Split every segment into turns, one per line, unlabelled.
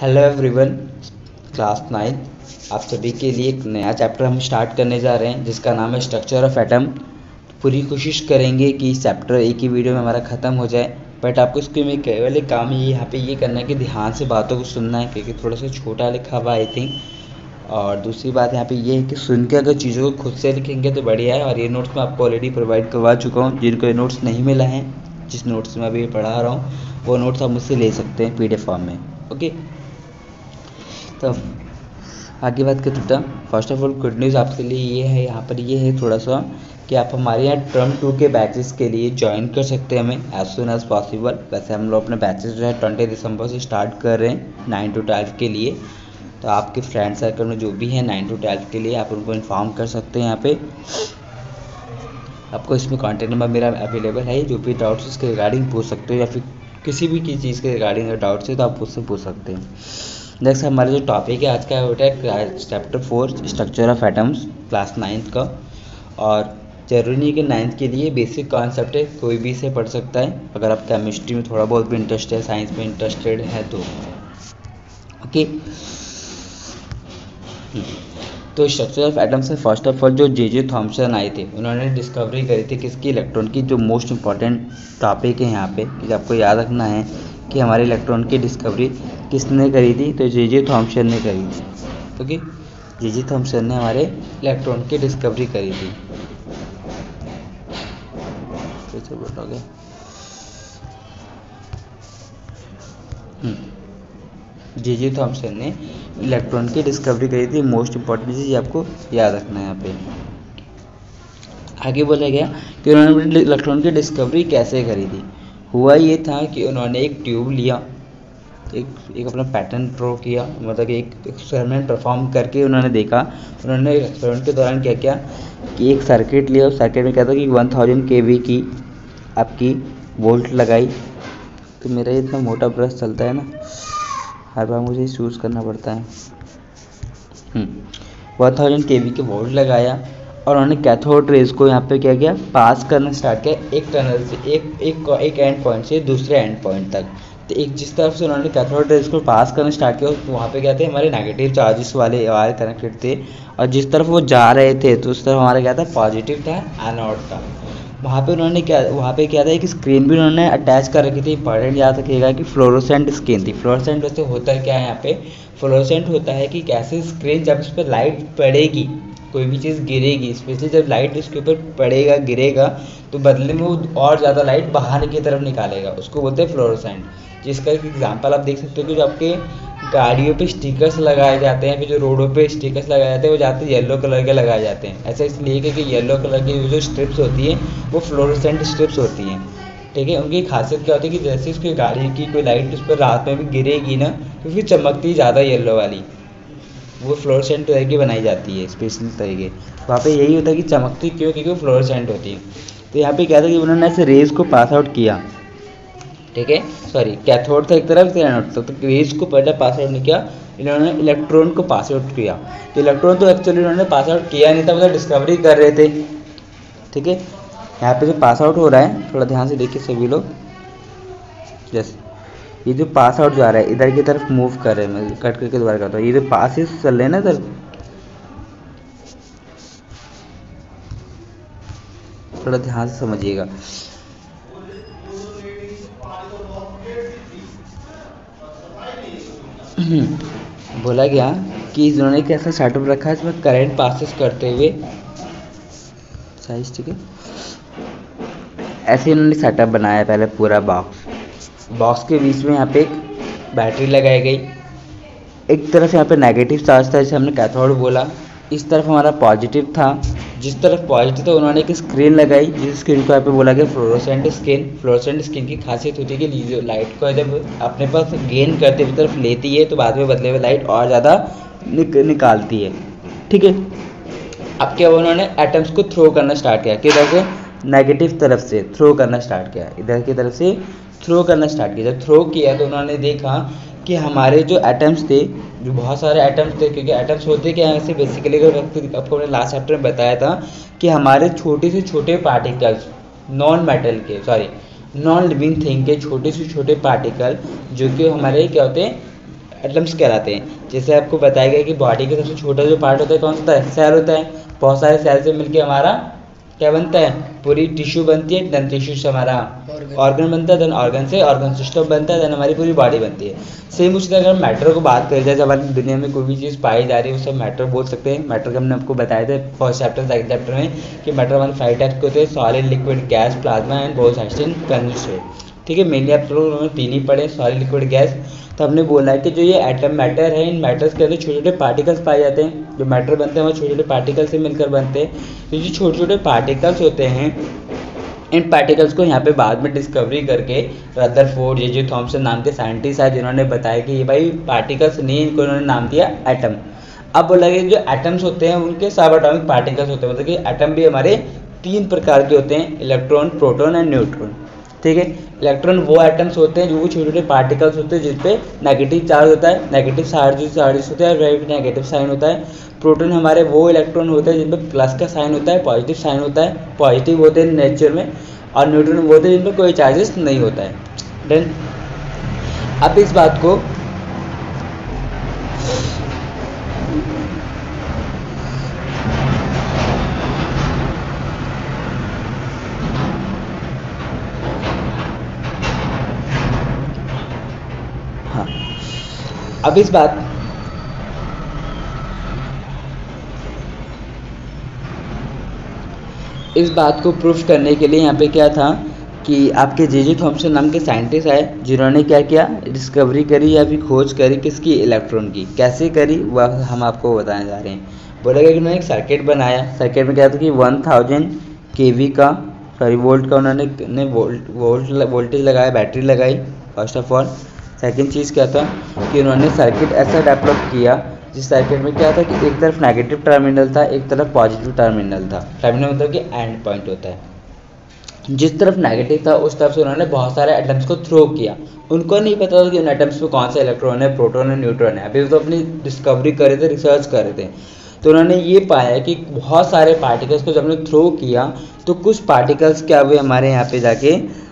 Hello everyone, class 9 आप सभी के लिए एक नया चैप्टर हम स्टार्ट करने जा रहे हैं जिसका नाम है स्ट्रक्चर ऑफ एटम। पूरी कोशिश करेंगे कि चैप्टर एक ही वीडियो में हमारा ख़त्म हो जाए, बट आपको इसके में केवल एक काम ही यहाँ पे ये करना है कि ध्यान से बातों को सुनना है क्योंकि थोड़ा सा छोटा लिखा हुआ आई थिंक। और दूसरी बात यहाँ पे ये है कि सुन के अगर चीज़ों को खुद से लिखेंगे तो बढ़िया है। और ये नोट्स मैं आपको ऑलरेडी प्रोवाइड करवा चुका हूँ। जिनको ये नोट्स नहीं मिला है, जिस नोट्स में अभी पढ़ा रहा हूँ वो नोट्स आप मुझसे ले सकते हैं PDF फॉर्म में। ओके, तो आगे बात करते हैं। First of all good news आपके लिए ये है, यहाँ पर ये है थोड़ा सा कि आप हमारे यहाँ टर्म 2 के बैचेस के लिए ज्वाइन कर सकते हैं हमें एज सुन एज पॉसिबल। वैसे हम लोग अपने बैचेस जो है 20 दिसंबर से स्टार्ट कर रहे हैं 9 to 12 के लिए। तो आपके फ्रेंड सर्कल में जो भी हैं 9 to 12 के लिए आप उनको इन्फॉर्म कर सकते हैं। यहाँ पे आपको इसमें कॉन्टैक्ट नंबर मेरा अवेलेबल है, जो भी डाउट्स इसके रिगार्डिंग पूछ सकते हो या फिर किसी भी चीज़ के रिगार्डिंग अगर डाउट्स है तो आप उससे पूछ सकते हैं। नेक्स्ट हमारा जो टॉपिक है आज का होता है chapter 4 structure of atoms, class 9 का। और जरूरी नहीं कि 9th के लिए बेसिक कॉन्सेप्ट है, कोई भी इसे पढ़ सकता है अगर आप केमिस्ट्री में थोड़ा बहुत भी इंटरेस्ट है, साइंस में इंटरेस्टेड है तो। ओके, तो स्ट्रक्चर ऑफ एटम्स में फर्स्ट ऑफ ऑल जो जे थॉमसन आए थे उन्होंने डिस्कवरी करी थी किसकी, इलेक्ट्रॉन की। जो मोस्ट इंपॉर्टेंट टॉपिक है यहाँ पे कि आपको याद रखना है कि हमारे इलेक्ट्रॉन की डिस्कवरी किसने करी थी, तो जे थॉमसन ने करी थी। ओके, जे थॉमसन ने हमारे इलेक्ट्रॉन की डिस्कवरी करी थी। कैसे बोलोगे? जे थॉमसन ने इलेक्ट्रॉन की डिस्कवरी करी थी। मोस्ट इंपॉर्टेंट चीज़ आपको याद रखना है यहाँ पे। आगे बोला गया कि उन्होंने इलेक्ट्रॉन की डिस्कवरी कैसे करी थी। हुआ ये था कि उन्होंने एक ट्यूब लिया, एक अपना पैटर्न ड्रॉ किया, मतलब कि एक एक्सपेरिमेंट परफॉर्म करके उन्होंने देखा। उन्होंने एक्सपेरिमेंट के दौरान क्या किया कि एक सर्किट लिया, उस सर्किट में क्या था कि 1000 kV की आपकी वोल्ट लगाई। तो मेरा इतना मोटा ब्रश चलता है ना, हर बार मुझे चूज़ करना पड़ता है। 1000 kV के वोल्ट लगाया और उन्होंने कैथोड रेज को यहाँ पे क्या किया, पास करना स्टार्ट किया एक टनल से एक एंड पॉइंट से दूसरे एंड पॉइंट तक। तो एक जिस तरफ से उन्होंने कैथोड रेज को पास करना स्टार्ट किया तो वहाँ पे क्या थे, हमारे नेगेटिव चार्जेस वाले वायर कनेक्टेड थे। और जिस तरफ वो जा रहे थे तो उस तरफ हमारा क्या था, पॉजिटिव था, एनोड था। वहाँ पे क्या था, एक स्क्रीन भी उन्होंने अटैच कर रखी थी। इंपॉर्टेंट याद रखिएगा कि फ्लोरोसेंट स्क्रीन थी। फ्लोरोसेंट वैसे होता क्या है यहाँ पे, फ्लोरोसेंट होता है कि कैसे स्क्रीन जब इस पर लाइट पड़ेगी, कोई भी चीज़ गिरेगी, स्पेशली जब लाइट इसके ऊपर पड़ेगा गिरेगा तो बदले में वो और ज़्यादा लाइट बाहर की तरफ निकालेगा, उसको बोलते हैं फ्लोरोसेंट। जिसका एक एग्जांपल आप देख सकते हो कि जो आपके गाड़ियों पे स्टिकर्स लगाए जाते हैं, फिर जो रोडों पे स्टिकर्स लगाए जाते हैं वो ज़्यादा येलो कलर के लगाए जाते हैं। ऐसा इसलिए क्योंकि येलो कलर की जो स्ट्रिप्स होती हैं वो फ्लोरोसेंट स्ट्रिप्स होती हैं। ठीक है, उनकी खासियत क्या होती है कि जैसे उसकी गाड़ी की कोई लाइट उस पर रात में भी गिरेगी ना तो फिर चमकती ज़्यादा येलो वाली, वो फ्लोरोसेंट तरह की बनाई जाती है स्पेशल तरीके। वहाँ पे यही होता है कि चमकती क्यों, क्योंकि वो फ्लोरोसेंट होती है। तो यहाँ पे क्या था कि उन्होंने ऐसे रेज को पास आउट किया। ठीक है, सॉरी, कैथोड था एक तरफ से एनोड था, तो रेज को पहले पास आउट नहीं किया, इन्होंने इलेक्ट्रॉन को पास आउट किया। तो इलेक्ट्रॉन तो एक्चुअली इन्होंने पास आउट किया नहीं था, मतलब डिस्कवरी कर रहे थे। ठीक है, यहाँ पे जो पास आउट हो रहा है थोड़ा ध्यान से देखिए सभी लोग। जैसे ये जो पास आउट जा रहा है इधर की तरफ मूव कर रहे हैं, मैं कट करके दोबारा करता हूँ। ये जो पास चल रहे हैं ना इधर, थोड़ा ध्यान से समझिएगा। बोला गया कि इन्होंने कैसा सेटअप रखा है, इसमें करंट पासिस करते हुए साइज। ठीक है, ऐसे इन्होंने सेटअप बनाया पहले पूरा बॉक्स के बीच में यहाँ पे एक बैटरी लगाई गई। एक तरफ यहाँ पे नेगेटिव चार्ज था जैसे हमने कैथोड बोला, इस तरफ हमारा पॉजिटिव था। जिस तरफ पॉजिटिव था उन्होंने एक स्क्रीन लगाई, जिस स्क्रीन को यहाँ पे बोला गया फ्लोरोसेंट स्क्रीन। फ्लोरोसेंट स्क्रीन की खासियत होती है कि जो लाइट को जब अपने पास गेन करते हुए तरफ लेती है तो बाद में बदले हुए लाइट और ज़्यादा निकालती है। ठीक है, अब क्या उन्होंने एटम्स को थ्रो करना स्टार्ट किया, किधर से, नेगेटिव तरफ से थ्रो करना स्टार्ट किया, इधर की तरफ से थ्रो करना स्टार्ट किया। जब थ्रो किया तो उन्होंने देखा कि हमारे जो एटम्स थे, जो बहुत सारे एटम्स थे, क्योंकि एटम्स होते क्या है वैसे बेसिकली अगर आपको मैंने लास्ट चैप्टर में बताया था कि हमारे छोटे से छोटे पार्टिकल्स, नॉन लिविंग थिंग के छोटे से छोटे पार्टिकल जो कि हमारे क्या होते हैं, एटम्स कहलाते हैं। जैसे आपको बताया गया कि बॉडी का सबसे छोटा जो पार्ट होता है कौन सा होता है, सेल होता है। बहुत सारे सेल से मिलकर हमारा क्या बनता है, पूरी टिश्यू बनती है, देन टिश्यू से हमारा ऑर्गन बनता है, देन ऑर्गन से ऑर्गन सिस्टम बनता है, देन हमारी पूरी बॉडी बनती है। सेम उसी तरह अगर मैटर को बात करें जाए, जब हमारी दुनिया में कोई भी चीज़ पाई जा रही है उसे मैटर बोल सकते हैं। मैटर का हमने आपको बताया था फर्स्ट चैप्टर सेकंड चैप्टर में कि मैटर हमारे 5 टाइप्स के होते हैं, solid, liquid, gas, plasma and Bose condensate. ठीक है, मेनली आप लोग उन्होंने 3 ही पढ़े, सॉलिड, लिक्विड, गैस। तो हमने बोला है कि जो ये एटम मैटर है, इन मैटर्स के अंदर छोटे छोटे पार्टिकल्स पाए जाते हैं। जो मैटर बनते हैं वो छोटे छोटे पार्टिकल्स से मिलकर बनते हैं। तो जो छोटे छोटे पार्टिकल्स होते हैं, इन पार्टिकल्स को यहाँ पे बाद में डिस्कवरी करके रदरफोर्ड, जे थॉमसन नाम के साइंटिस्ट है जिन्होंने बताया कि ये भाई पार्टिकल्स नहीं, इनको उन्होंने नाम दिया एटम। अब बोला कि जो एटम्स होते हैं उनके सब एटॉमिक पार्टिकल्स होते हैं, मतलब कि एटम भी हमारे 3 प्रकार के होते हैं, इलेक्ट्रॉन, प्रोटॉन एंड न्यूट्रॉन। ठीक है, इलेक्ट्रॉन वो एटम्स होते हैं जो वो छोटे छोटे पार्टिकल्स होते हैं जिसपे नेगेटिव चार्ज होता है, नेगेटिव चार्ज होता है, नेगेटिव साइन होता है। प्रोटॉन हमारे वो इलेक्ट्रॉन होते हैं जिनपे प्लस का साइन होता है, पॉजिटिव साइन होता है, पॉजिटिव होते हैं नेचर में। और न्यूट्रॉन वो होते हैं जिनपे कोई चार्जेस नहीं होता है। देन अब इस बात को अब इस बात को प्रूफ करने के लिए यहाँ पे क्या था कि आपके जे थॉमसन नाम के साइंटिस्ट आए जिन्होंने क्या किया, डिस्कवरी करी या फिर खोज करी किसकी, इलेक्ट्रॉन की। कैसे करी वह हम आपको बताने जा रहे हैं। बोला गया कि उन्होंने एक सर्किट बनाया। सर्किट में क्या था कि 1000 kV का वोल्ट का उन्होंने वोल्टेज लगाया, बैटरी लगाई फर्स्ट ऑफ ऑल। सेकेंड चीज़ क्या था कि उन्होंने सर्किट ऐसा डेवलप किया जिस सर्किट में क्या था कि एक तरफ नेगेटिव टर्मिनल था, एक तरफ पॉजिटिव टर्मिनल था। टर्मिनल मतलब कि एंड पॉइंट होता है। जिस तरफ नेगेटिव था उस तरफ से उन्होंने बहुत सारे एटम्स को थ्रो किया। उनको नहीं पता था कि उन एटम्स में कौन सा इलेक्ट्रॉन है, प्रोटॉन है, न्यूट्रॉन है। अभी तो अपनी डिस्कवरी कर रहे थे, रिसर्च कर रहे थे। तो उन्होंने ये पाया कि बहुत सारे पार्टिकल्स को जब हमने थ्रो किया तो कुछ पार्टिकल्स क्या हुए हमारे यहाँ पे जाके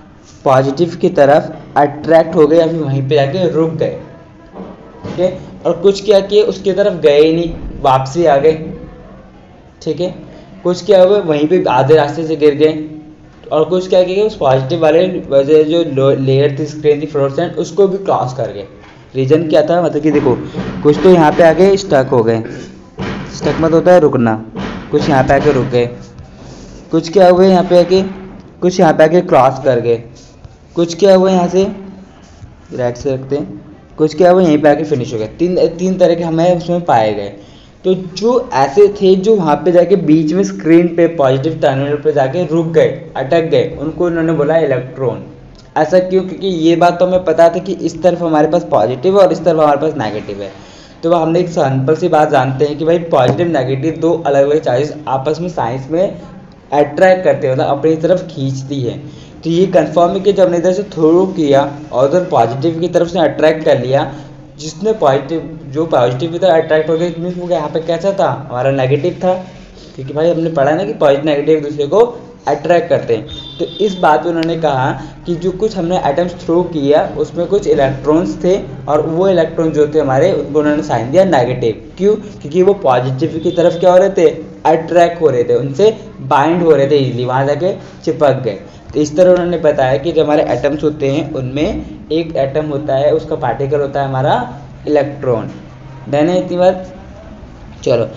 पॉजिटिव की तरफ अट्रैक्ट हो गए या फिर वहीं पे जाके रुक गए। ठीक है, और कुछ क्या किए उसकी तरफ गए ही नहीं, वापसी आ गए। ठीक है, कुछ क्या हुआ वहीं पे आधे रास्ते से गिर गए, और कुछ क्या किए उस पॉजिटिव वाले वजह जो लेयर थी, स्क्रीन थी, फ्लोरेसेंट, उसको भी क्रॉस कर गए। रीजन क्या था, मतलब कि देखो कुछ तो यहाँ पे आके स्टक हो गए। स्टक मत होता है रुकना, कुछ यहाँ पे आके रुक गए, कुछ क्या हुए यहाँ पे आके, कुछ यहाँ पे आके क्रॉस कर गए, कुछ क्या हुआ यहाँ से राइट से रखते हैं, कुछ क्या हुआ यहीं पे आके फिनिश हो गए। तीन तरह के हमें उसमें पाए गए। तो जो ऐसे थे जो वहाँ पे जाके बीच में स्क्रीन पे पॉजिटिव टर्मिनल पे जाके रुक गए, अटक गए, उनको उन्होंने बोला इलेक्ट्रॉन। ऐसा क्यों, क्योंकि ये बात तो हमें पता था कि इस तरफ हमारे पास पॉजिटिव है और इस तरफ हमारे पास नेगेटिव है। तो हमने एक सिंपल सी बात जानते हैं कि भाई पॉजिटिव नेगेटिव दो अलग अलग चार्जेस आपस में साइंस में अट्रैक्ट करते हैं, मतलब अपनी तरफ खींचती है। तो ये कंफर्म है कि जब हमने इधर से थ्रो किया और उधर पॉजिटिव की तरफ से अट्रैक्ट कर लिया, जिसने जो पॉजिटिव की तरफ अट्रैक्ट हो गया, मीन्स वो यहाँ पे कैसा था, हमारा नेगेटिव था। क्योंकि भाई हमने पढ़ा ना कि पॉजिटिव नेगेटिव एक दूसरे को अट्रैक्ट करते हैं। तो इस बात पे उन्होंने कहा कि जो कुछ हमने एटम्स थ्रो किया उसमें कुछ इलेक्ट्रॉन्स थे, और वो इलेक्ट्रॉन जो थे हमारे उनको उन्होंने साइन दिया नेगेटिव। क्यों, क्योंकि वो पॉजिटिव की तरफ क्या हो रहे थे, अट्रैक्ट हो रहे थे, उनसे बाइंड हो रहे थे इजीली, वहाँ जाके चिपक गए। तो इस तरह उन्होंने बताया कि जो हमारे एटम्स होते हैं उनमें एक एटम होता है, उसका पार्टिकल होता है हमारा इलेक्ट्रॉन। मैंने इतनी बात, चलो।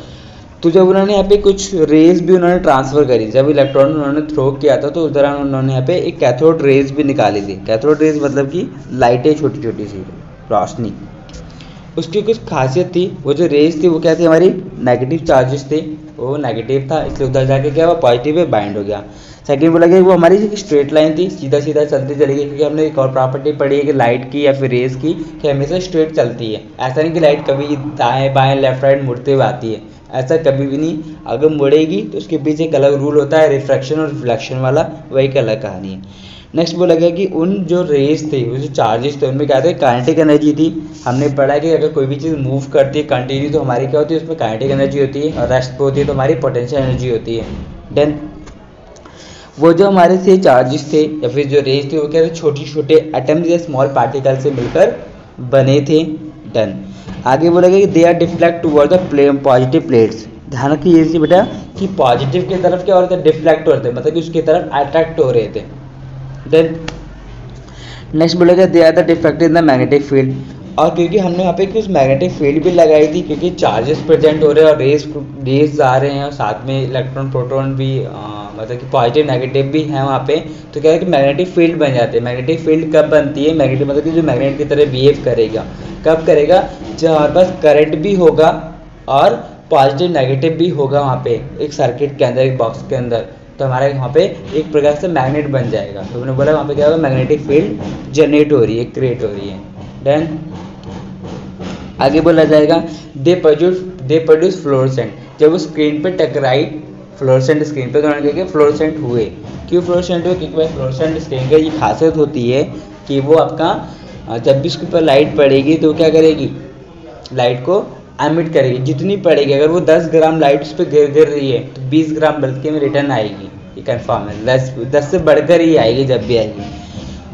तो जब उन्होंने यहाँ पे कुछ रेज भी उन्होंने ट्रांसफ़र करी, जब इलेक्ट्रॉन उन्होंने थ्रो किया था तो उस दौरान उन्होंने यहाँ पे एक कैथोड रेज भी निकाली थी। कैथोड रेज मतलब कि लाइटें, छोटी छोटी सी रोशनी। उसकी कुछ खासियत थी, वो जो रेज थी वो क्या थी, हमारी नेगेटिव चार्जेस थे, वो नेगेटिव था, इसलिए उधर जाके क्या हुआ, पॉजिटिव में बाइंड हो गया। सेकंड बोला गया वो हमारी स्ट्रेट लाइन थी, सीधा सीधा चलती चलेगी, क्योंकि हमने एक और प्रॉपर्टी पढ़ी है कि लाइट की या फिर रेज की कि हमेशा स्ट्रेट चलती है। ऐसा नहीं कि लाइट कभी दाएं बाएं लेफ्ट राइट मुड़ते हुए आती है, ऐसा कभी भी नहीं। अगर मुड़ेगी तो उसके पीछे एक अलग रूल होता है, रिफ्रैक्शन और रिफ्लेक्शन वाला, वही एक अलग कहानी है। नेक्स्ट बोला गया कि उन जो रेज थे, वो जो चार्जेस थे, उनमें क्या थे, काइनेटिक एनर्जी थी। हमने पढ़ा कि अगर कोई भी चीज़ मूव करती है कंटिन्यू तो हमारी क्या होती है, उसमें काइनेटिक एनर्जी होती है, और रेस्ट पे होती है तो हमारी पोटेंशियल एनर्जी होती है। देन वो जो हमारे से चार्जेस थे या फिर जो रेज थे वो क्या थे, छोटे छोटे एटम्स या स्मॉल पार्टिकल से मिलकर बने थे, डन। आगे बोला गया कि they are deflect toward the positive plates. ध्यान रखिए ये बेटा कि पॉजिटिव की तरफ क्या हो रहे थे, डिफ्लेक्ट हो रहे थे, मतलब कि उसकी तरफ अट्रैक्ट हो रहे थे। देन नेक्स्ट बोलेगा they are the deflected in the magnetic field. और क्योंकि हमने यहाँ पे कुछ मैग्नेटिक फील्ड भी लगाई थी, क्योंकि चार्जेस प्रेजेंट हो रहे हैं और रेज आ रहे हैं और साथ में इलेक्ट्रॉन प्रोटॉन भी मतलब कि पॉजिटिव नेगेटिव भी है वहाँ पे, तो क्या है कि मैग्नेटिक फील्ड बन जाते हैं। मैग्नेटिक फील्ड कब बनती है, मैग्नेटिक मतलब कि जो मैग्नेट की तरह बिहेव करेगा, कब करेगा, जब हमारे पास करंट भी होगा और पॉजिटिव नेगेटिव भी होगा वहाँ पे एक सर्किट के अंदर, एक बॉक्स के अंदर, तो हमारे वहाँ पे एक प्रकार से मैग्नेट बन जाएगा। तो मैंने बोला वहाँ पे क्या होगा, मैग्नेटिक फील्ड जनरेट हो रही है, क्रिएट हो रही है। देन आगे बोला जाएगा दे प्रोड्यूस फ्लोरोसेंट। जब वो स्क्रीन पे टकराई, फ्लोरोसेंट स्क्रीन पे, तो उन्होंने कहा कि फ्लोरोसेंट हुए। क्यों फ्लोरोसेंट हुए, क्योंकि भाई फ्लोरोसेंट स्क्रीन का ये खासियत होती है कि वो आपका जब भी उसके ऊपर लाइट पड़ेगी तो क्या करेगी, लाइट को एमिट करेगी, जितनी पड़ेगी। अगर वो 10 ग्राम लाइट उस पर गिर रही है तो 20 ग्राम बल्कि में रिटर्न आएगी, ये कन्फर्म है। 10 से बढ़कर ही आएगी जब भी आएगी।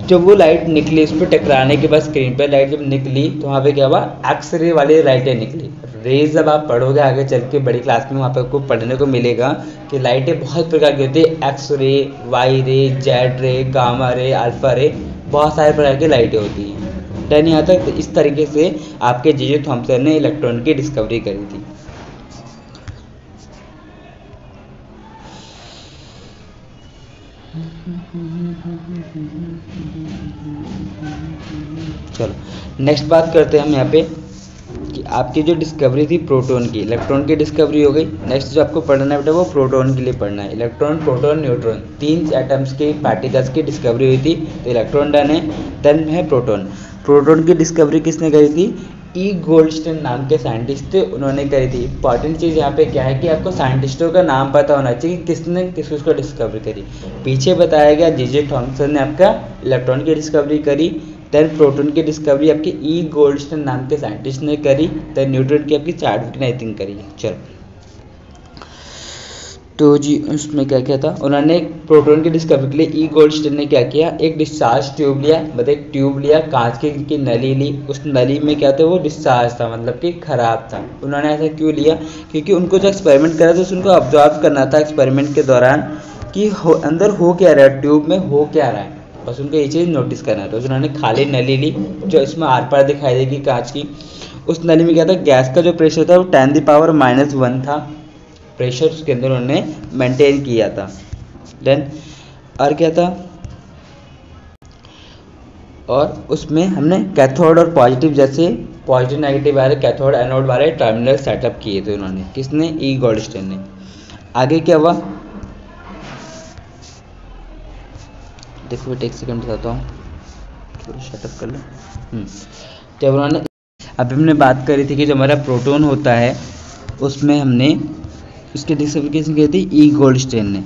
जब वो लाइट निकली उस पर टकराने के बाद स्क्रीन पर लाइट जब निकली तो वहाँ पे क्या हुआ, एक्सरे वाली लाइटें निकली। रेज जब आप पढ़ोगे आगे चल के बड़ी क्लास में, वहाँ पे आपको पढ़ने को मिलेगा कि लाइटें बहुत प्रकार की होती है, एक्स रे, वाई रे, जेड रे, गामा रे, अल्फा रे, बहुत सारे प्रकार की लाइटें होती हैं। डन यहाँ तक। तो इस तरीके से आपके जे थॉमसन ने इलेक्ट्रॉन की डिस्कवरी करी थी। चलो नेक्स्ट बात करते हैं हम यहाँ पे कि आपकी जो डिस्कवरी थी प्रोटॉन की, इलेक्ट्रॉन की डिस्कवरी हो गई। नेक्स्ट जो आपको पढ़ना है बेटा वो प्रोटॉन के लिए पढ़ना है। इलेक्ट्रॉन, प्रोटॉन, न्यूट्रॉन, 3 एटम्स के पार्टिकल्स की डिस्कवरी हुई थी। तो इलेक्ट्रॉन डन है। देन है प्रोटॉन। प्रोटॉन की डिस्कवरी किसने करी थी, ई गोल्डस्टीन नाम के साइंटिस्ट थे, उन्होंने करी थी। इंपॉर्टेंट चीज़ यहाँ पे क्या है कि आपको साइंटिस्टों का नाम पता होना चाहिए कि किसने किस उसको डिस्कवरी करी। पीछे बताया गया जे थॉमसन ने आपका इलेक्ट्रॉन की डिस्कवरी करी। देन प्रोटॉन की डिस्कवरी आपके ई गोल्डस्टीन नाम के साइंटिस्ट ने करी। देन न्यूट्रॉन की आपकी चार्ल्स ने करी। चलो तो जी उसमें क्या क्या था, उन्होंने प्रोटॉन की डिस्कवरी के लिए ई गोल्डस्टीन ने क्या किया, एक डिस्चार्ज ट्यूब लिया, मतलब एक ट्यूब लिया, कांच की नली ली। उस नली में क्या था, वो डिस्चार्ज था, मतलब कि खराब था। उन्होंने ऐसा क्यों लिया, क्योंकि उनको जो एक्सपेरिमेंट करा था उनको ऑब्जर्व करना था एक्सपेरिमेंट के दौरान कि अंदर हो क्या रहा है, ट्यूब में हो क्या रहा है, बस उनको ये चीज़ नोटिस करना था। उन्होंने खाली नली ली जो इसमें आर पार दिखाई देगी कांच की। उस नली में क्या था, गैस का जो प्रेशर था वो 10⁻⁻1 था प्रेशर, उसके अंदर उन्होंने मेंटेन किया था। देन और क्या था, और उसमें हमने कैथोड और पॉजिटिव, जैसे पॉजिटिव नेगेटिव वाले, कैथोड एनोड वाले टर्मिनल सेटअप किए थे उन्होंने। किसने, ई गोल्डस्टीन ने। आगे क्या हुआ, देखो बेटा एक सेकंड बताता हूँ, थोड़ा सेटअप कर लो। जब उन्होंने, अभी हमने बात करी थी कि जो हमारा प्रोटॉन होता है उसमें हमने उसकी डिस्कवरी किसने की थी, ई गोल्डस्टीन ने।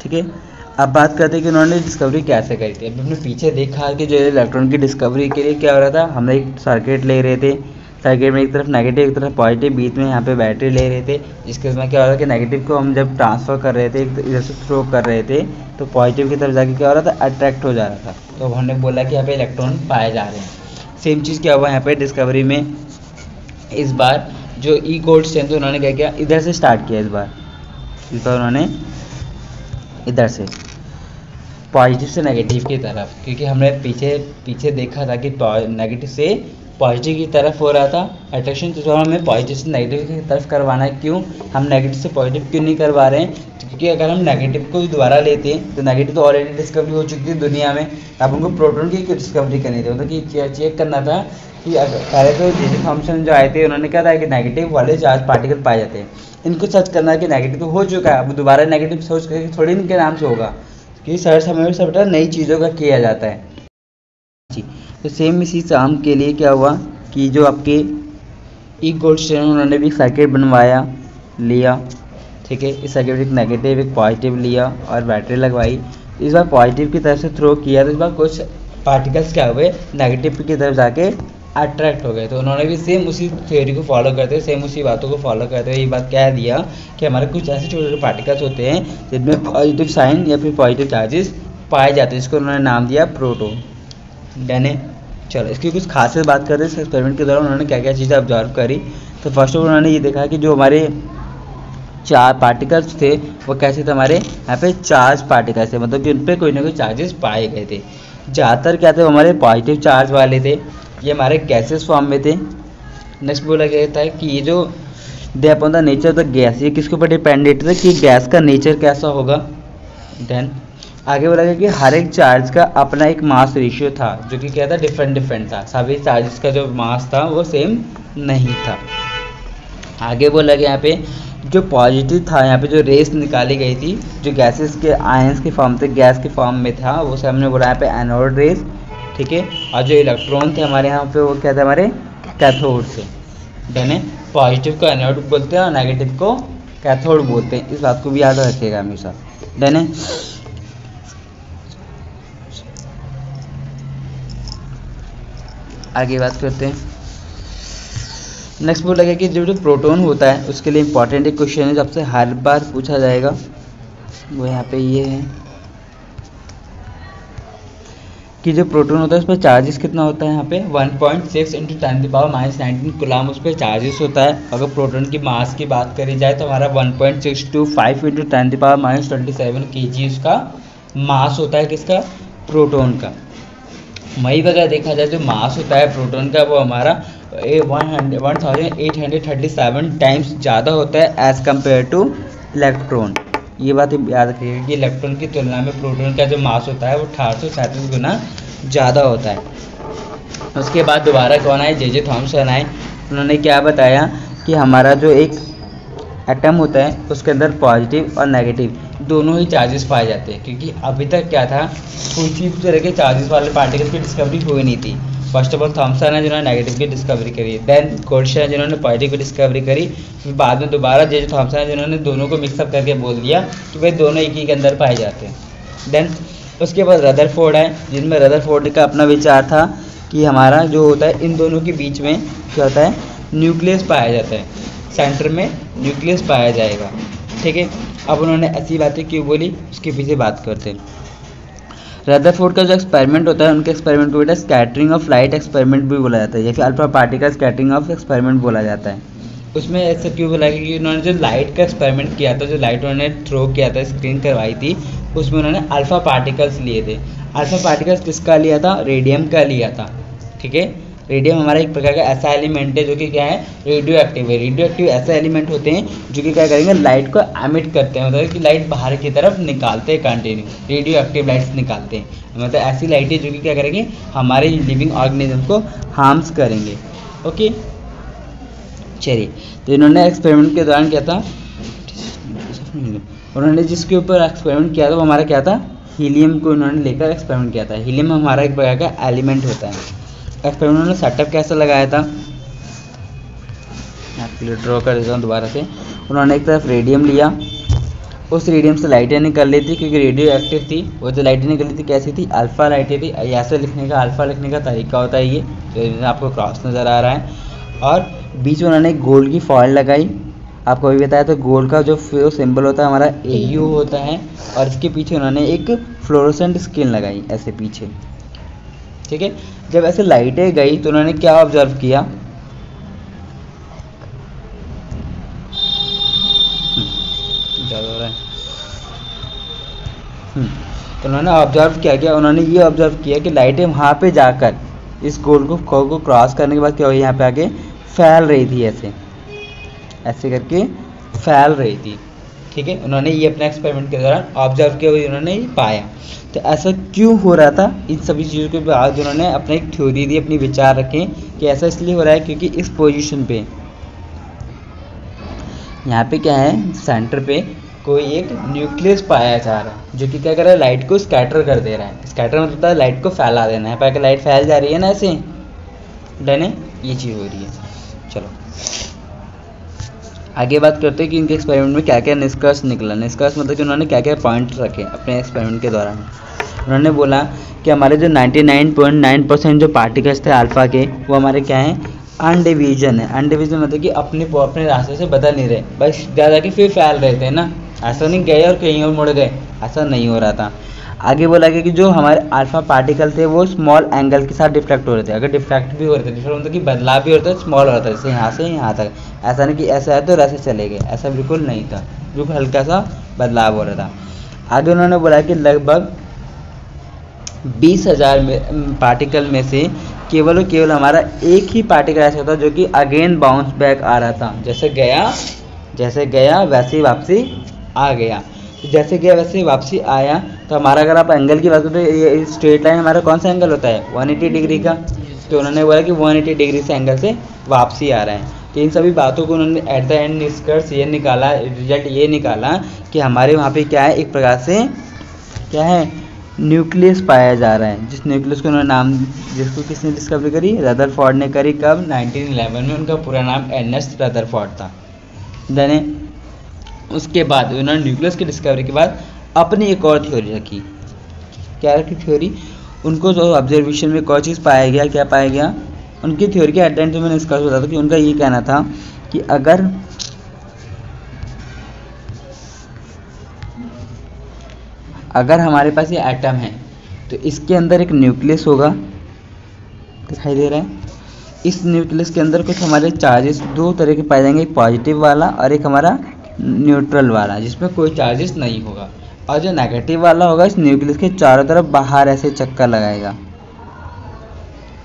ठीक है, अब बात करते हैं कि उन्होंने डिस्कवरी कैसे करी थी। अभी हमने पीछे देखा कि जो इलेक्ट्रॉन की डिस्कवरी के लिए क्या हो रहा था, हम एक सर्किट ले रहे थे, सर्किट में एक तरफ नेगेटिव एक तरफ पॉजिटिव, बीच में यहाँ पे बैटरी ले रहे थे, जिसके उसमें क्या हो रहा था कि नेगेटिव को हम जब ट्रांसफ़र कर रहे थे, इधर से थ्रो कर रहे थे, तो पॉजिटिव की तरफ जाके क्या हो रहा था, अट्रैक्ट हो जा रहा था। तो हमने बोला कि यहाँ पे इलेक्ट्रॉन पाए जा रहे हैं। सेम चीज़ क्या हुआ यहाँ पे डिस्कवरी में, इस बार जो ई गोल्डस्टीन थे उन्होंने क्या किया, इधर से स्टार्ट किया। इस बार उन्होंने इधर से पॉजिटिव से नेगेटिव की तरफ, क्योंकि हमने पीछे देखा था कि नेगेटिव से पॉजिटिव की तरफ हो रहा था अट्रैक्शन, तो हमें पॉजिटिव से नेगेटिव की तरफ करवाना है। क्यों हम नेगेटिव से पॉजिटिव क्यों नहीं करवा रहे हैं, क्योंकि अगर हम नेगेटिव को दोबारा लेते हैं तो नेगेटिव तो ऑलरेडी डिस्कवरी हो चुकी है दुनिया में। अब उनको प्रोटॉन की डिस्कवरी करनी थी, मतलब कि चेक करना था कि पहले तो जे थॉमसन जो आए थे उन्होंने क्या था कि नेगेटिव वाले चार्ज पार्टिकल पाए जाते हैं, इनको सर्च करना है कि नेगेटिव तो हो चुका है, अब दोबारा नेगेटिव सर्च करके थोड़ी इनके नाम से होगा, क्योंकि सर्च हमें सब बेटा नई चीज़ों का किया जाता है जी। तो सेम इसी काम के लिए क्या हुआ कि जो आपके ई गोल्डस्टीन उन्होंने भी सर्किट बनवाया, लिया। ठीक है, इस सर्किट में एक नेगेटिव एक पॉजिटिव लिया और बैटरी लगवाई। इस बार पॉजिटिव की तरफ से थ्रो किया तो इस बार कुछ पार्टिकल्स क्या हुए, नेगेटिव की तरफ जाके अट्रैक्ट हो गए। तो उन्होंने भी सेम उसी थ्योरी को फॉलो करते हुए, सेम उसी बातों को फॉलो करते हुए ये बात कह दिया कि हमारे कुछ ऐसे छोटे छोटे पार्टिकल्स होते हैं जिनमें पॉजिटिव साइन या फिर पॉजिटिव चार्जेस पाए जाते हैं, जिसको उन्होंने नाम दिया प्रोटॉन। डन है। चलो इसकी कुछ खासियत बात करते हैं। इस एक्सपेरिमेंट के दौरान उन्होंने क्या क्या चीज़ें ऑब्जर्व करी। तो फर्स्ट ऑफ ऑल उन्होंने ये देखा कि जो हमारे चार पार्टिकल्स थे वो कैसे थे, हमारे यहाँ पे चार्ज पार्टिकल्स थे, मतलब कि उन पर कोई ना कोई चार्जेस पाए गए थे। ज़्यादातर क्या थे, वो हमारे पॉजिटिव चार्ज वाले थे, ये हमारे गैसेस फॉर्म में थे। नेक्स्ट बोला गया था कि ये जो they upon the nature of the gas, ये किसके ऊपर डिपेंडेंट था कि गैस का नेचर कैसा होगा। देन आगे बोला गया कि हर एक चार्ज का अपना एक मास रेशियो था, जो कि क्या था, डिफरेंट था। सभी चार्जेस का जो मास था वो सेम नहीं था। आगे बोला गया यहाँ पे जो पॉजिटिव था, यहाँ पे जो रेस निकाली गई थी जो गैसेस के आयंस के फॉर्म थे, गैस के फॉर्म में था, वो से हमने बोला यहाँ पे एनोड रेस, ठीक है। और जो इलेक्ट्रॉन थे हमारे यहाँ पे वो क्या थे, हमारे कैथोड थे। देन पॉजिटिव को एनोड बोलते हैं और नेगेटिव को कैथोड बोलते हैं, इस बात को भी याद रखिएगा हमेशा। देन आगे बात करते हैं। नेक्स्ट बोला गया कि जो प्रोटॉन होता है उसके लिए इंपॉर्टेंट एक क्वेश्चन है, जब से हर बार पूछा जाएगा, वो यहाँ पे ये है कि जो प्रोटॉन होता है उस पर चार्जेस कितना होता है। यहाँ पे 1.6 × 10⁻⁻19 कूलम उस पर चार्जेस होता है। अगर प्रोटॉन की मास की बात करी जाए तो हमारा 1.625 × 10⁻27 kg उसका मास होता है, किसका, प्रोटॉन का। वही वगैरह देखा जाए जो मास होता है प्रोटॉन का वो हमारा 1837 टाइम्स ज़्यादा होता है एज़ कम्पेयर टू इलेक्ट्रॉन। ये बात याद रखिएगा कि इलेक्ट्रॉन की तुलना में प्रोटॉन का जो मास होता है वो 1837 गुना ज़्यादा होता है। उसके बाद दोबारा कौन आए, जे थॉमसन आए। उन्होंने क्या बताया कि हमारा जो एक एटम होता है उसके अंदर पॉजिटिव और नेगेटिव दोनों ही चार्जेस पाए जाते हैं, क्योंकि अभी तक क्या था, कोई तरह के चार्जेस वाले पार्टिकल की डिस्कवरी हुई नहीं थी। फर्स्ट ऑफ ऑल थॉमसन है जिन्होंने नेगेटिव की डिस्कवरी करी, देन गोल्डस्टाइन है जिन्होंने पॉजिटिव की डिस्कवरी करी, फिर बाद में दोबारा जे थॉमसन है जिन्होंने दोनों को मिक्सअप करके बोल दिया कि भाई दोनों एक ही के अंदर पाए जाते हैं। देन उसके बाद रदरफोर्ड है, जिनमें रदरफोर्ड का अपना विचार था कि हमारा जो होता है इन दोनों के बीच में क्या होता है, न्यूक्लियस पाया जाता है, सेंटर में न्यूक्लियस पाया जाएगा, ठीक है। अब उन्होंने ऐसी बातें क्यों बोली उसके पीछे बात करते हैं। रदरफोर्ड का जो एक्सपेरिमेंट होता है उनके एक्सपेरिमेंट को बेटा स्कैटरिंग ऑफ लाइट एक्सपेरिमेंट भी बोला जाता है, या फिर alpha particle scattering of experiment बोला जाता है। उसमें ऐसा क्यों बोला गया कि उन्होंने जो लाइट का एक्सपेरिमेंट किया था, जो लाइट उन्होंने थ्रो किया था, स्क्रीन करवाई थी, उसमें उन्होंने अल्फा पार्टिकल्स लिए थे। अल्फा पार्टिकल्स किसका लिया था, रेडियम का लिया था, ठीक है। रेडियम हमारा एक प्रकार का ऐसा एलिमेंट है जो कि क्या है, रेडियो एक्टिव है। रेडियो एक्टिव ऐसे एलिमेंट होते हैं जो कि क्या करेंगे, लाइट को एमिट करते हैं, मतलब कि लाइट बाहर की तरफ निकालते हैं, कंटिन्यू रेडियो एक्टिव लाइट्स निकालते हैं, मतलब ऐसी लाइटें जो कि क्या करेंगे, हमारे लिविंग ऑर्गेनिज्म को हार्म्स करेंगे। ओके चलिए, तो इन्होंने एक्सपेरिमेंट के दौरान क्या था, उन्होंने जिसके ऊपर एक्सपेरिमेंट किया था वो हमारा क्या था, हीलियम को उन्होंने लेकर एक्सपेरिमेंट किया था। हीलियम हमारा एक प्रकार का एलिमेंट होता है। एक्सपेरिमेंट उन्होंने सेटअप कैसे लगाया था, आपके लिए ड्रॉ कर देता हूँ दोबारा से। उन्होंने एक तरफ रेडियम लिया, उस रेडियम से लाइटें निकल रही थी क्योंकि रेडियो एक्टिव थी, वो जो लाइटें निकल रही थी कैसी थी, अल्फ़ा लाइटें थी। ऐसे लिखने का, अल्फ़ा लिखने का तरीका होता है ये, तो आपको क्रॉस नज़र आ रहा है। और बीच में उन्होंने एक गोल्ड की फॉइल लगाई। आपको अभी बताया तो गोल्ड का जो सिंबल होता है हमारा AU होता है, और इसके पीछे उन्होंने एक फ्लोरोसेंट स्क्रीन लगाई ऐसे पीछे, ठीक है। जब ऐसे लाइटें गई तो उन्होंने क्या ऑब्जर्व किया, ज़्यादा हो रहा है, तो उन्होंने ऑब्जर्व क्या किया, उन्होंने ये ऑब्जर्व किया कि लाइटें वहाँ पे जाकर इस गोल को क्रॉस करने के बाद क्या हुआ, यहाँ पे आके फैल रही थी, ऐसे ऐसे करके फैल रही थी, ठीक है। उन्होंने ये अपने एक्सपेरिमेंट के दौरान ऑब्जर्व किया, उन्होंने ये पाया। तो ऐसा क्यों हो रहा था, इन सभी चीज़ों के बाद उन्होंने अपने एक थ्योरी दी, अपनी विचार रखे कि ऐसा इसलिए हो रहा है क्योंकि इस पोजीशन पे, यहाँ पे क्या है, सेंटर पे कोई एक न्यूक्लियस पाया जा रहा है जो कि क्या कर रहा है, लाइट को स्कैटर कर दे रहा है। स्कैटर मतलब होता है लाइट को फैला देना है, पाकर लाइट फैल जा रही है ना ऐसे, डन है, ये चीज़ हो रही है। चलो आगे बात करते हैं कि इनके एक्सपेरिमेंट में क्या क्या निष्कर्ष निकला। निष्कर्ष मतलब कि उन्होंने क्या क्या पॉइंट रखे अपने एक्सपेरिमेंट के दौरान। उन्होंने बोला कि हमारे जो 99.9% जो पार्टिकल्स थे अल्फ़ा के, वो हमारे क्या हैं, अनडिवीजन है। अनडिवीजन मतलब कि अपने रास्ते से बदल नहीं रहे, बस ज़्यादा के फिर फैल रहे थे ना, ऐसा नहीं गए और कहीं और मुड़ गए, ऐसा नहीं हो रहा था। आगे बोला गया कि जो हमारे अल्फा पार्टिकल थे वो स्मॉल एंगल के साथ डिफ्रैक्ट हो रहे थे। अगर डिफ्रैक्ट भी हो रहे थे, डिफ्रैक्ट मतलब कि बदलाव भी होता है, स्मॉल होता है, जैसे यहाँ से यहाँ तक, ऐसा नहीं कि ऐसा है तो ऐसे चले गए, ऐसा बिल्कुल नहीं था, बिल्कुल हल्का सा बदलाव हो रहा था। आगे उन्होंने बोला कि लगभग 20,000 पार्टिकल में से केवल और केवल हमारा एक ही पार्टिकल ऐसा होता जो कि अगेन बाउंस बैक आ रहा था, जैसे गया वैसे ही वापसी आ गया। जैसे गया वैसे ही वापसी आया। तो हमारा अगर आप एंगल की बात करें तो ये स्ट्रेट लाइन हमारा कौन सा एंगल होता है, 180 डिग्री का। तो उन्होंने बोला कि 180 डिग्री से एंगल से वापसी आ रहा है। तो इन सभी बातों को उन्होंने एट द एंड निष्कर्ष ये निकाला, रिजल्ट ये निकाला कि हमारे वहाँ पे क्या है, एक प्रकार से क्या है, न्यूक्लियस पाया जा रहा है। जिस न्यूक्लियस को उन्होंने नाम, जिसको किसने डिस्कवरी करी, रदरफोर्ड ने करी। कब, 1911 में। उनका पूरा नाम एर्नेस्ट रदरफोर्ड था। देन उसके बाद उन्होंने न्यूक्लियस की डिस्कवरी के बाद अपनी एक और थ्योरी रखी। क्या रखी थ्योरी, उनको जो ऑब्जर्वेशन में कोई चीज़ पाया गया, क्या पाया गया, उनकी थ्योरी के एट द एंड तो मैंने इसका बताया था कि उनका ये कहना था कि अगर हमारे पास ये एटम है तो इसके अंदर एक न्यूक्लियस होगा, दिखाई दे रहा है। इस न्यूक्लियस के अंदर कुछ हमारे चार्जेस दो तरह के पाए जाएंगे, एक पॉजिटिव वाला और एक हमारा न्यूट्रल वाला, जिसमें कोई चार्जेस नहीं होगा। और जो नेगेटिव वाला होगा इस न्यूक्लियस के चारों तरफ बाहर ऐसे चक्कर लगाएगा।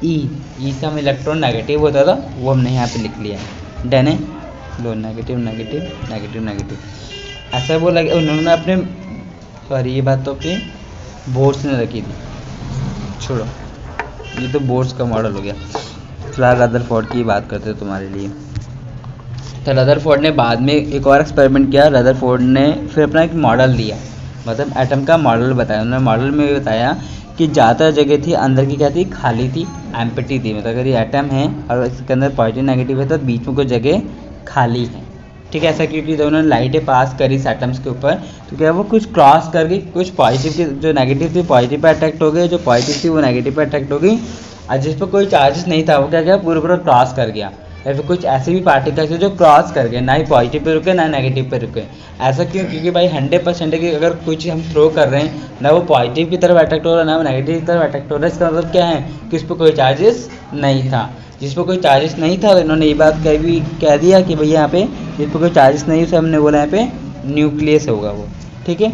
ई से हम इलेक्ट्रॉन नेगेटिव होता था, वो हमने यहाँ पे लिख लिया है। डन है, लो नेगेटिव नेगेटिव नेगेटिव नेगेटिव, ऐसा बोला उन्होंने अपने, सॉरी ये बात तो अपने बोर्ड्स ने रखी थी, छोड़ो ये तो बोर्ड्स का मॉडल हो गया। फिलहाल रदरफोर्ड की बात करते हैं तुम्हारे लिए। तो रदरफोर्ड ने बाद में एक और एक्सपेरिमेंट किया। रदरफोर्ड ने फिर अपना एक मॉडल दिया, मतलब एटम का मॉडल बताया। उन्होंने मॉडल में बताया कि ज़्यादा जगह थी अंदर की क्या थी, खाली थी, एम्प्टी थी। मतलब अगर ये एटम है और इसके अंदर पॉजिटिव नेगेटिव है तो बीच में कोई जगह खाली है। ठीक है, ऐसा क्योंकि जब उन्होंने लाइटें पास करी एटम्स के ऊपर तो क्या वो कुछ क्रॉस कर गई, कुछ पॉजिटिव की जो नेगेटिव थी पॉजिटिव पे अट्रैक्ट हो गई, जो पॉजिटिव थी वो नेगेटिव पे अट्रैक्ट हो गई, और जिस पर कोई चार्जेस नहीं था वो क्या गया, पूरा क्रॉस कर गया। या फिर कुछ ऐसे भी पार्टिकल्स है जो क्रॉस कर गए, ना ही पॉजिटिव पे रुके ना नेगेटिव पे रुके। ऐसा क्यों, क्योंकि भाई 100% की अगर कुछ हम थ्रो कर रहे हैं, ना वो पॉजिटिव की तरफ अट्रैक्ट हो रहा है ना वो नेगेटिव की तरफ अट्रैक्ट हो रहा है, इसका मतलब क्या है कि उस पर कोई चार्जेस नहीं था। जिस पर कोई चार्जेस नहीं था तो इन्होंने ये बात कह दिया कि भैया यहाँ पे जिस पर कोई चार्जेस नहीं, उसे हमने बोला यहाँ पे न्यूक्लियस होगा वो। ठीक है,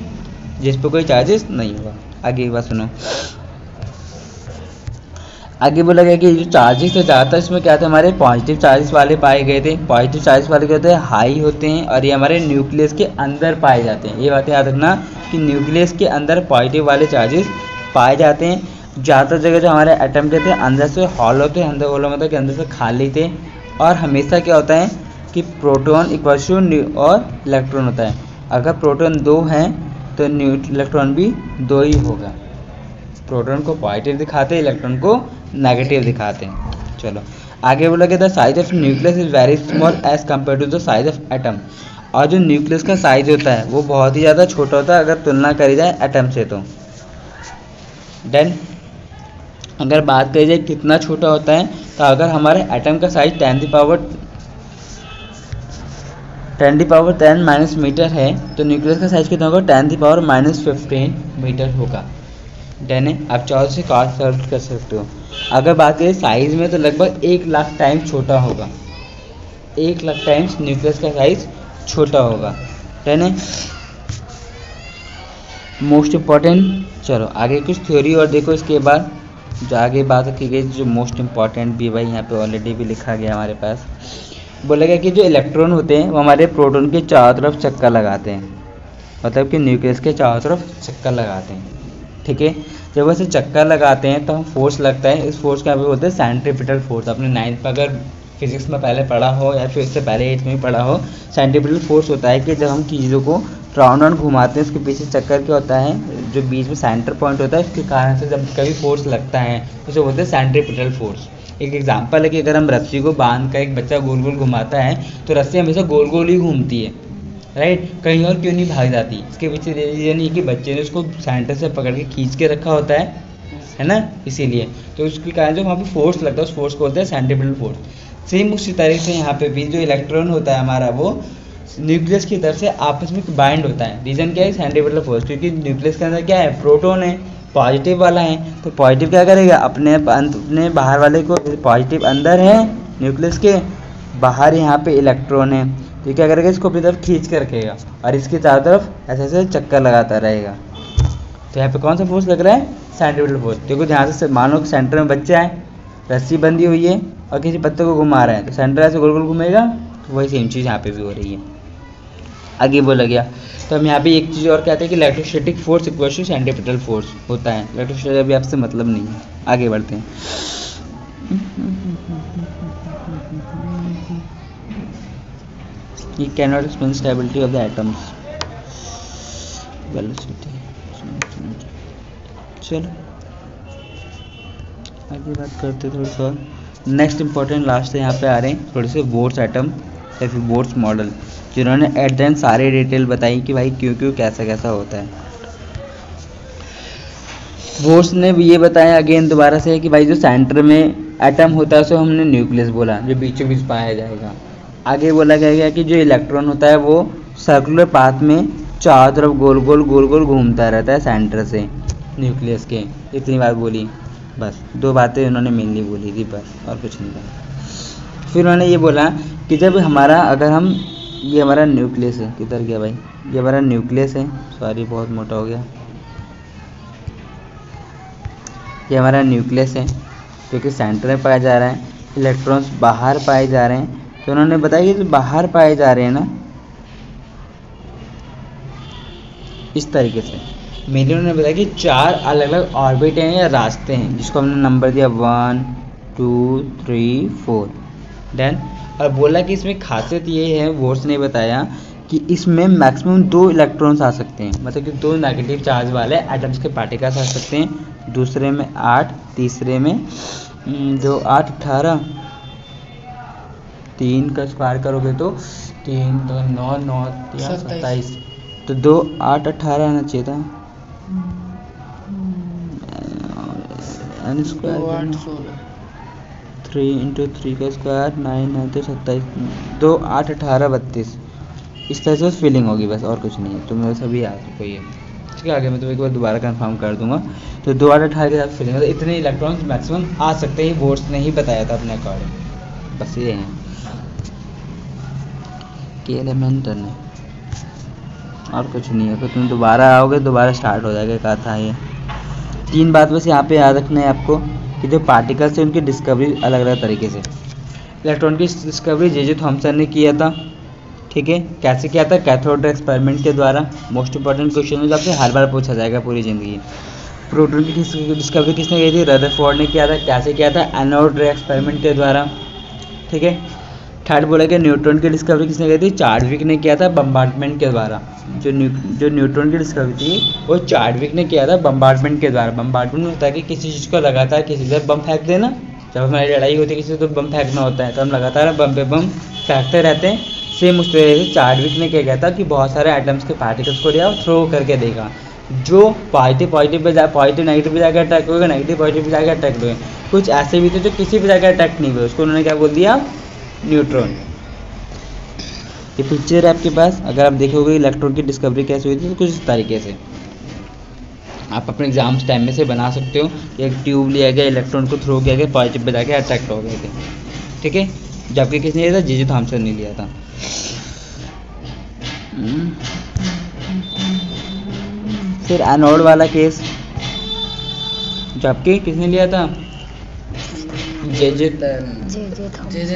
जिस पर कोई चार्जेस नहीं होगा। आगे एक बात सुनो, आगे बोला गया कि जो चार्जेस थे ज़्यादातर इसमें क्या थे, हमारे पॉजिटिव चार्जेस वाले पाए गए थे। पॉजिटिव चार्जेस वाले क्या होते हैं, हाई होते हैं और ये हमारे न्यूक्लियस के अंदर पाए जाते हैं। ये बातें याद रखना कि न्यूक्लियस के अंदर पॉजिटिव वाले चार्जेस पाए जाते हैं। ज़्यादातर जगह जो हमारे एटम के थे अंदर से हॉलो थे, अंदर हॉलो मतलब कि अंदर से खाली थे। और हमेशा क्या होता है कि प्रोटॉन इक्वल्स टू और इलेक्ट्रॉन होता है। अगर प्रोटॉन 2 हैं तो इलेक्ट्रॉन भी 2 ही होगा। प्रोटॉन को पॉजिटिव दिखाते हैं, इलेक्ट्रॉन को नेगेटिव दिखाते हैं। चलो आगे बोला गया the size of nucleus is very small as compare to the size of atom. और जो न्यूक्लियस का साइज होता है वो बहुत ही ज़्यादा छोटा होता है अगर तुलना करी जाए एटम से। तो देन अगर बात करी जाए कितना छोटा होता है, तो अगर हमारे एटम का साइज 10⁻10 - मीटर है तो न्यूक्लियस का साइज कितना होगा, 10⁻15 मीटर होगा। डन है, आप चाहो से सॉल्व कर सकते हो। अगर बात करें साइज में तो लगभग 1,00,000 टाइम्स छोटा होगा, 1,00,000 टाइम्स न्यूक्लियस का साइज छोटा होगा। डन है, मोस्ट इम्पॉर्टेंट। चलो आगे कुछ थ्योरी और देखो इसके बाद जो आगे बात की गई, जो मोस्ट इम्पॉर्टेंट भी भाई यहाँ पे ऑलरेडी भी लिखा गया हमारे पास। बोला गया कि जो इलेक्ट्रॉन होते हैं वो हमारे प्रोटॉन के चारों तरफ चक्कर लगाते हैं, मतलब कि न्यूक्लियस के चारों तरफ चक्कर लगाते हैं। ठीक है, जब वैसे चक्कर लगाते हैं तो हम फोर्स लगता है, इस फोर्स का यहाँ पे बोलते हैं सेंट्रीपिटल फोर्स। आपने 9th में अगर फिजिक्स में पहले पढ़ा हो या फिर इससे पहले 8th में भी पढ़ा हो, सेंट्रीपिटल फोर्स होता है कि जब हम चीज़ों को राउंड राउंड घुमाते हैं उसके पीछे चक्कर क्या होता है, जो बीच में सेंटर पॉइंट होता है उसके कारण से जब कभी फोर्स लगता है उसे बोलते हैं सेंट्रीपिटल फोर्स। एक एग्जांपल है कि अगर हम रस्सी को बांध कर एक बच्चा गोल गोल घुमाता है तो रस्सी हमेशा गोल गोल ही घूमती है, राइट, कहीं और क्यों नहीं भाग जाती। इसके पीछे रीजन ये कि बच्चे ने उसको सेंटर से पकड़ के खींच के रखा होता है ना, इसीलिए। तो उसके कारण जो वहाँ पे फोर्स लगता है उस फोर्स को बोलते हैं सेंट्रीपिटल फोर्स। सेम उसी तरीके से यहाँ पे भी जो इलेक्ट्रॉन होता है हमारा वो न्यूक्लियस की तरफ से आपस में बाइंड होता है। रीजन क्या है, सेंट्रीपिटल फोर्स, क्योंकि न्यूक्लियस के अंदर क्या है, प्रोटॉन है, पॉजिटिव वाला है, तो पॉजिटिव क्या करेगा, अपने बाहर वाले को, पॉजिटिव अंदर है न्यूक्लियस के, बाहर यहाँ पे इलेक्ट्रॉन है, तो क्या करेगा, इसको अपनी तरफ खींच कर रखेगा और इसके चारों तरफ ऐसे ऐसे चक्कर लगाता रहेगा। तो यहाँ पे कौन सा फोर्स लग रहा है, सेंट्रीपिटल फोर्स। देखो ध्यान से, मान लो सेंटर में बच्चा है, रस्सी बंधी हुई है और किसी पत्ते को घुमा रहा है, तो सेंटर ऐसे गोल गोल घूमेगा, तो वही सेम चीज़ यहाँ पे भी हो रही है। आगे बोला गया, तो हम यहाँ पे एक चीज़ और कहते हैं कि electrostatic force equal to centripetal force होता है। इलेक्ट्रोस्टैटिक अभी आपसे मतलब नहीं है, आगे बढ़ते हैं। You cannot explain stability of the atoms. Velocity. चलो आगे बात करते थोड़ी सा। नेक्स्ट इंपॉर्टेंट लास्ट यहाँ पे आ रहे हैं थोड़े से बोर्स एटम या फिर बोर्स मॉडल, जिन्होंने एट द एंड सारी डिटेल बताई कि भाई क्यों क्यों कैसा कैसा होता है। बोर्स ने भी ये बताया अगेन दोबारा से कि भाई जो सेंटर में एटम होता है उसे हमने न्यूक्लियस बोला, जो बीचों बीच पाया जाएगा। आगे बोला गया कि जो इलेक्ट्रॉन होता है वो सर्कुलर पाथ में चारों तरफ गोल गोल घूमता रहता है सेंटर से न्यूक्लियस के। इतनी बात बोली, बस 2 बातें उन्होंने मेनली बोली थी, बस और कुछ नहीं कहा। फिर उन्होंने ये बोला कि जब हमारा, अगर हम, ये हमारा न्यूक्लियस है, किधर गया भाई, ये हमारा न्यूक्लियस है, सॉरी बहुत मोटा हो गया, ये हमारा न्यूक्लियस है जो कि सेंटर में पाया जा रहा है, इलेक्ट्रॉन्स बाहर पाए जा रहे हैं। तो उन्होंने बताया कि जो बाहर पाए जा रहे हैं ना, इस तरीके से मेनली उन्होंने बताया कि 4 अलग अलग ऑर्बिट हैं या रास्ते हैं, जिसको हमने नंबर दिया 1 2 3 4 देन। और बोला कि इसमें खासियत ये है, बोर्स ने बताया कि इसमें मैक्सिमम 2 इलेक्ट्रॉन्स आ सकते हैं, मतलब कि 2 नेगेटिव चार्ज वाले एटम्स के पार्टिकल्स आ सकते हैं। दूसरे में 8, तीसरे में 2 8 18, 3 का स्क्वायर करोगे तो 3 2 9 9 27, तो 2 8 18 आना चाहिए था, स्क्वायर 3 × 3 का स्क्वायर 9 9 तो 27, 2 8 18 32, इस तरह से फीलिंग होगी, बस और कुछ नहीं है। तो मेरे सभी याद कोई है, ठीक है। आगे मैं तो एक बार दोबारा कंफर्म कर दूंगा। तो 2 8 18 के साथ फीलिंग, मतलब इतने इलेक्ट्रॉन्स मैक्सिमम आ सकते हैं, बोर्ड्स ने ही बताया था अपने अकॉर्डिंग, बस ये है कि एलिमेंट ने, और कुछ नहीं है। तो तुम दोबारा आओगे, दोबारा स्टार्ट हो जाएगा, कहा था ये 3 बात बस यहाँ पे याद रखना है आपको कि जो पार्टिकल्स हैं उनकी डिस्कवरी अलग अलग तरीके से। इलेक्ट्रॉन की डिस्कवरी जे थॉमसन ने किया था, ठीक है। कैसे किया था, कैथोड रे एक्सपेरिमेंट के द्वारा। मोस्ट इंपॉर्टेंट क्वेश्चन है जो आपसे हर बार पूछा जाएगा पूरी ज़िंदगी। प्रोटॉन की डिस्कवरी किसने की थी, रदरफोर्ड ने किया था। कैसे किया था, एनोड रे एक्सपेरिमेंट के द्वारा, ठीक है। थर्ड बोला कि न्यूट्रॉन की डिस्कवरी किसने की थी, चार्डविक ने किया था बम्बार्डमेंट के द्वारा। जो न्यूट्रॉन की डिस्कवरी थी वो चार्डविक ने किया था बम्बार्डमेंट के द्वारा। बम्बार्डमेंट में होता है कि किसी चीज़ को लगातार किसी से बम फेंक देना। जब हमारी लड़ाई होती है किसी से तो बम फेंकना होता है, तो हम लगातार बम पे बम फेंकते रहते हैं। सेम उस तरह से चार्डविक ने क्या किया था कि बहुत सारे एटम्स के पार्टिकल्स को लिया और थ्रो करके देखा। जो पॉजिटिव पे नेगेटिव पे जाकर अटैक होगा, नेगेटिव पॉजिटिव पे जाकर अटैक होगा। कुछ ऐसे भी थे जो किसी पे जाकर अटैक नहीं हुए, उसको उन्होंने क्या बोल दिया, न्यूट्रॉन। ये पिक्चर है आपके पास, अगर आप देखोगे इलेक्ट्रॉन की डिस्कवरी कैसे हुई थी तो कुछ इस तरीके से आप अपने एग्जाम्स टाइम में से बना सकते हो। एक ट्यूब लिया गया, इलेक्ट्रॉन को थ्रो किया गया, पॉजिटिव पे जाके अट्रैक्ट हो गए थे, ठीक है। जबकि किसने लिया था, जे थॉमसन ने लिया था। फिर एनोड वाला केस जबकि किसने लिया था, जे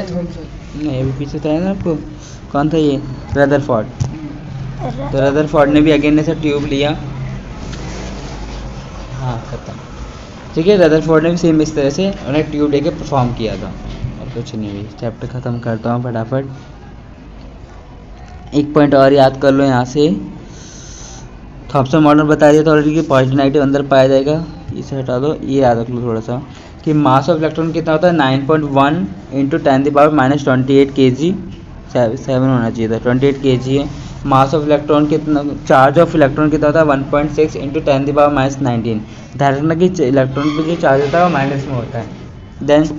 थॉमसन। नहीं अभी पीछे था ना आपको, कौन था ये, रदरफोर्ड। तो रदरफोर्ड ने भी अगेन ऐसा ट्यूब लिया, हाँ खत्म, ठीक है। रदरफोर्ड ने भी सेम इस तरह से उन्हें ट्यूब लेके परफॉर्म किया था, और कुछ नहीं हुई। चैप्टर ख़त्म करता हूँ फटाफट। एक पॉइंट और याद कर लो यहाँ से, थॉमसन मॉडल बता दिया था ऑलरेडी कि पॉजिटिव नेगेटिव अंदर पाया जाएगा। इसे हटा दो, ये याद रख लो थोड़ा सा कि मास ऑफ इलेक्ट्रॉन कितना होता है, 9.1 × 10⁻⁻28 kg, 7 होना चाहिए था, 28 kg है। मास ऑफ इलेक्ट्रॉन कितना, चार्ज ऑफ इलेक्ट्रॉन कितना होता है, 1.6 × 10⁻⁻19। ध्यान रखना कि इलेक्ट्रॉन पे जो चार्ज होता है वो माइनस में होता है। देन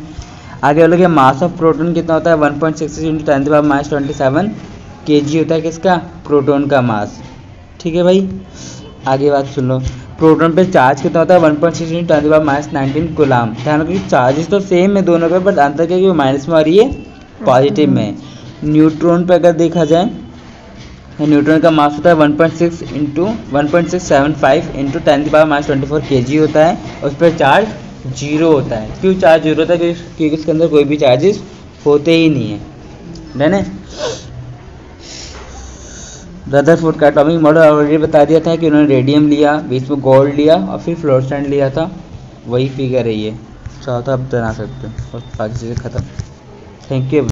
आगे बोलोगे मास ऑफ प्रोटॉन कितना होता है, 1.66 × 10⁻27 केजी होता है किसका, प्रोटॉन का मास। ठीक है भाई, आगे बात सुन लो। प्रोटॉन पे चार्ज कितना होता है, 1.6 × 10⁻19 कूलाम। ध्यान रखो कि चार्जेस तो सेम है दोनों पे, बट अंतर क्या है कि वो माइनस में और ये पॉजिटिव में है। न्यूट्रॉन पे अगर देखा जाए, न्यूट्रॉन का मास होता है 1.675 × 10⁻24 kg होता है, उस पर चार्ज 0 होता है। क्यों चार्ज 0 होता है, क्योंकि इसके अंदर कोई भी चार्जेस होते ही नहीं है। डन है। रदरफोर्ड का एटॉमिक मॉडल ऑलरेडी बता दिया था कि उन्होंने रेडियम लिया, बीच में गोल्ड लिया और फिर फ्लोरेसेंट लिया था, वही फिगर है ये। चाहो तो आप बना सकते हो, और बाकी चीज़ें खत्म। Thank you.